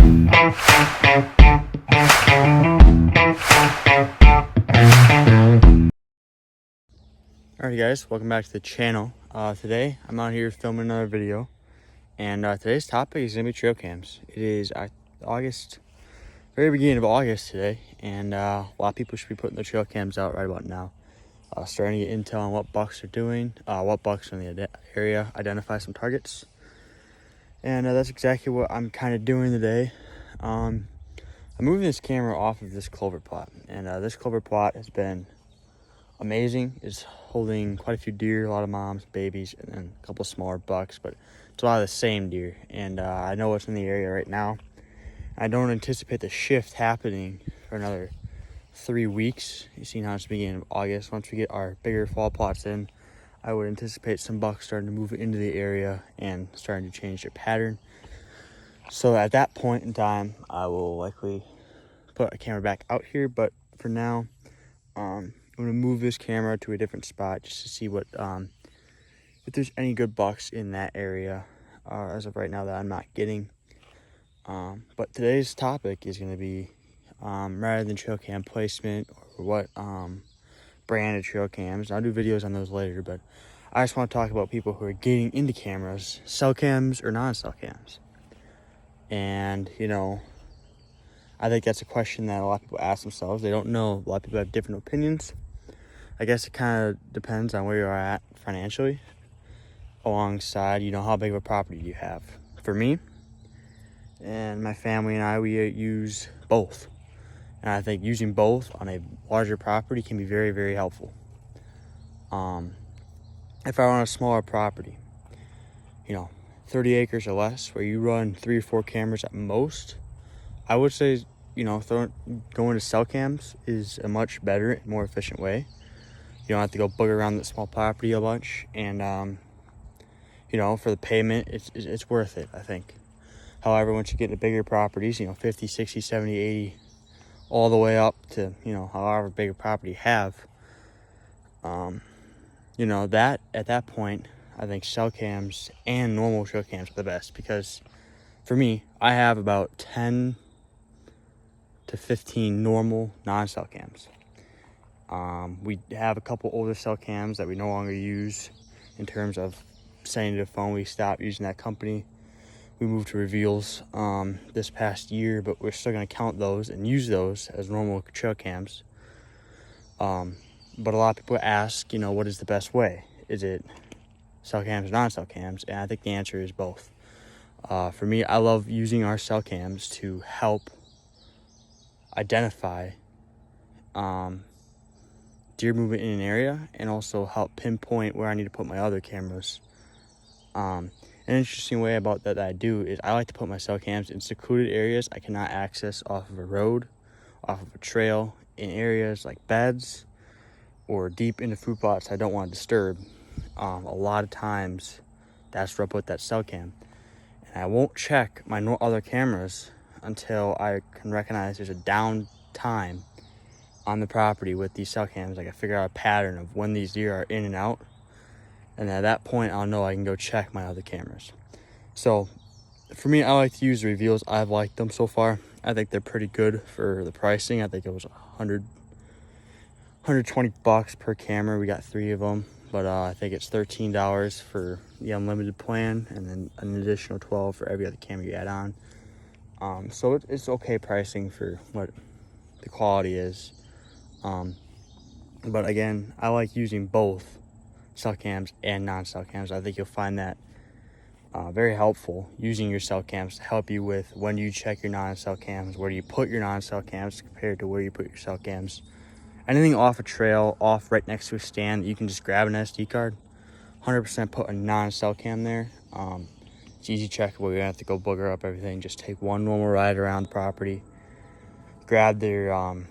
Alright guys, welcome back to the channel. Today I'm out here filming another video, and today's topic is going to be trail cams. It is very beginning of August today, and a lot of people should be putting their trail cams out right about now. Starting to get intel on what bucks are doing, what bucks are in the area, identify some targets. And that's exactly what I'm kind of doing today. I'm moving this camera off of this clover plot, and this clover plot has been amazing. It's holding quite a few deer, a lot of moms, babies, and then a couple smaller bucks, but it's a lot of the same deer. And I know what's in the area right now. I don't anticipate the shift happening for another 3 weeks. You've seen how it's beginning of August. Once we get our bigger fall plots in, I would anticipate some bucks starting to move into the area and starting to change their pattern. So at that point in time, I will likely put a camera back out here, but for now, I'm going to move this camera to a different spot just to see what if there's any good bucks in that area as of right now that I'm not getting. But today's topic is going to be rather than trail cam placement or what brand of trail cams. I'll do videos on those later, but I just want to talk about people who are getting into cameras, cell cams or non-cell cams. And I think that's a question that a lot of people ask themselves. They don't know. A lot of people have different opinions. I guess it kind of depends on where you're at financially, alongside, how big of a property you have. For me and my family and I, we use both. And I think using both on a larger property can be very, very helpful. If I run a smaller property, 30 acres or less, where you run 3 or 4 cameras at most, I would say, going to cell cams is a much better and more efficient way. You don't have to go bug around that small property a bunch, and for the payment, it's worth it, I think. However, once you get into bigger properties, 50, 60, 70, 80, all the way up to, however big a property you have, that at that point, I think cell cams and normal trail cams are the best, because for me, I have about 10 to 15 normal non-cell cams. We have a couple older cell cams that we no longer use in terms of sending to the phone. We stopped using that company. We moved to reveals this past year, but we're still going to count those and use those as normal trail cams. But a lot of people ask, what is the best way? Is it cell cams or non-cell cams? And I think the answer is both. For me, I love using our cell cams to help identify deer movement in an area, and also help pinpoint where I need to put my other cameras. An interesting way about that I do is I like to put my cell cams in secluded areas I cannot access off of a road, off of a trail, in areas like beds or deep into food plots I don't want to disturb. A lot of times that's where I put that cell cam, and I won't check my other cameras until I can recognize there's a down time on the property with these cell cams. I can figure out a pattern of when these deer are in and out, and at that point I'll know I can go check my other cameras. So for me, I like to use the reveals. I've liked them so far. I think they're pretty good for the pricing. I think it was $120 per camera. We got 3 of them, but I think it's $13 for the unlimited plan, and then an additional $12 for every other camera you add on. So it's okay pricing for what the quality is. But again, I like using both cell cams and non-cell cams. I think you'll find that very helpful, using your cell cams to help you with when you check your non-cell cams, where do you put your non-cell cams compared to where you put your cell cams. Anything off a trail, off right next to a stand that you can just grab an SD card, 100% put a non-cell cam there. It's easy checkable. You don't have to go booger up everything. Just take one normal ride around the property, grab your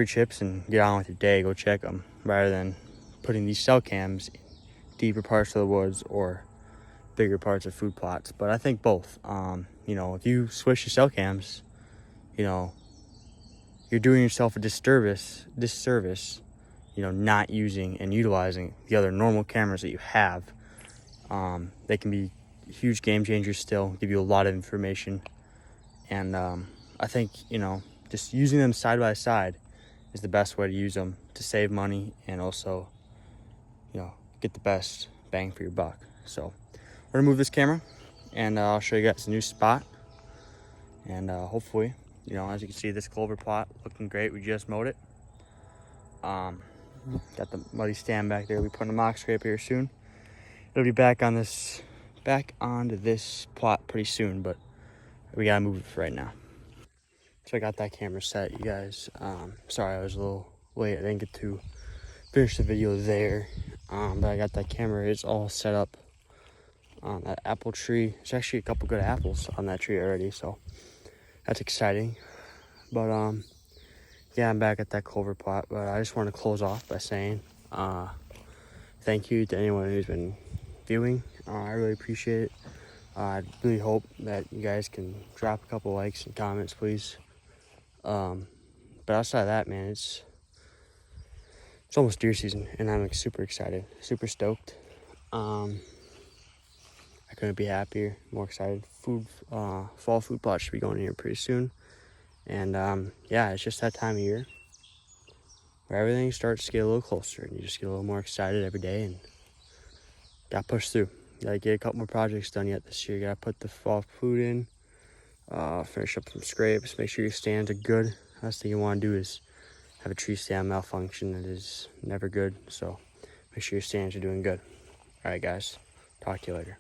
chips and get on with your day. Go check them, rather than putting these cell cams in deeper parts of the woods or bigger parts of food plots. But I think both. If you switch your cell cams, you're doing yourself a disservice, not using and utilizing the other normal cameras that you have. They can be huge game changers still, give you a lot of information. And I think, you know, just using them side by side is the best way to use them to save money and also, you know, get the best bang for your buck. So we're gonna move this camera and I'll show you guys a new spot. And hopefully, you know, as you can see, this clover plot looking great. We just mowed it. Got the muddy stand back there. We'll be putting a mock scrape here soon. It'll be back onto this plot pretty soon, but we gotta move it for right now. So I got that camera set, you guys. Sorry I was a little late. I didn't get to finish the video there, but I got that camera. It's all set up on that apple tree. There's actually a couple good apples on that tree already, so that's exciting. But yeah, I'm back at that clover plot. But I just want to close off by saying thank you to anyone who's been viewing. I really appreciate it. I really hope that you guys can drop a couple likes and comments, please. But outside of that, man, it's almost deer season, and I'm like super excited, super stoked. I couldn't be happier, more excited. Fall food plot should be going here pretty soon, and yeah, it's just that time of year where everything starts to get a little closer, and you just get a little more excited every day, and got pushed through. Gotta get a couple more projects done yet this year. Gotta put the fall food in, finish up some scrapes, make sure your stands are good. Last thing you want to do is have a tree stand malfunction. That is never good, so make sure your stands are doing good. All right, guys, talk to you later.